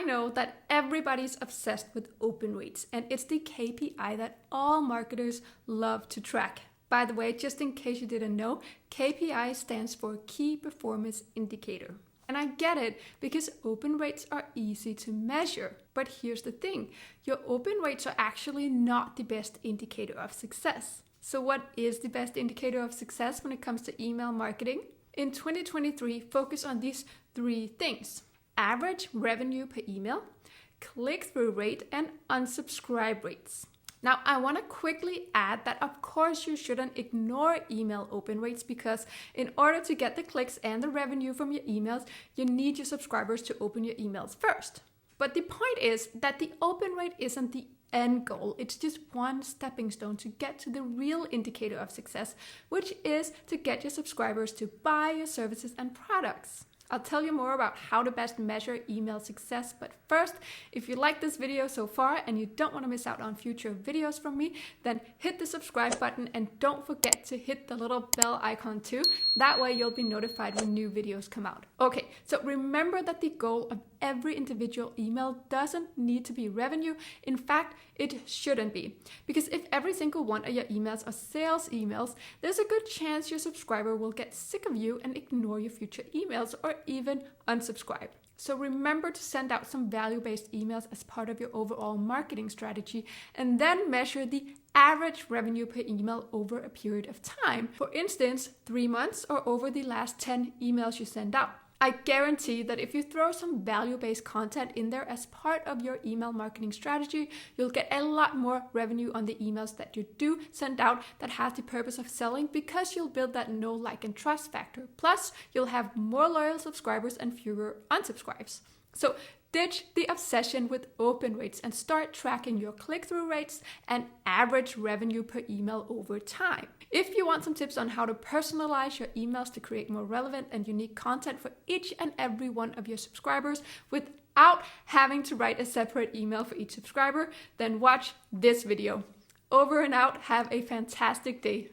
know that everybody's obsessed with open rates, and it's the KPI that all marketers love to track. By the way, just in case you didn't know, KPI stands for Key Performance Indicator. And I get it, because open rates are easy to measure. But here's the thing, your open rates are actually not the best indicator of success. So what is the best indicator of success when it comes to email marketing? In 2023, focus on these 3 things: average revenue per email, click-through rate, and unsubscribe rates. Now, I want to quickly add that of course you shouldn't ignore email open rates, because in order to get the clicks and the revenue from your emails, you need your subscribers to open your emails first. But the point is that the open rate isn't the end goal. It's just one stepping stone to get to the real indicator of success, which is to get your subscribers to buy your services and products. I'll tell you more about how to best measure email success, but first, if you like this video so far and you don't want to miss out on future videos from me, then hit the subscribe button and don't forget to hit the little bell icon too. That way you'll be notified when new videos come out. Okay, so remember that the goal of every individual email doesn't need to be revenue. In fact, it shouldn't be. Because if every single one of your emails are sales emails, there's a good chance your subscriber will get sick of you and ignore your future emails or even unsubscribe. So remember to send out some value-based emails as part of your overall marketing strategy, and then measure the average revenue per email over a period of time. For instance, 3 months or over the last 10 emails you send out. I guarantee that if you throw some value-based content in there as part of your email marketing strategy, you'll get a lot more revenue on the emails that you do send out that has the purpose of selling, because you'll build that know, like, and trust factor. Plus, you'll have more loyal subscribers and fewer unsubscribes. So ditch the obsession with open rates and start tracking your click-through rates and average revenue per email over time. If you want some tips on how to personalize your emails to create more relevant and unique content for each and every one of your subscribers without having to write a separate email for each subscriber, then watch this video. Over and out. Have a fantastic day.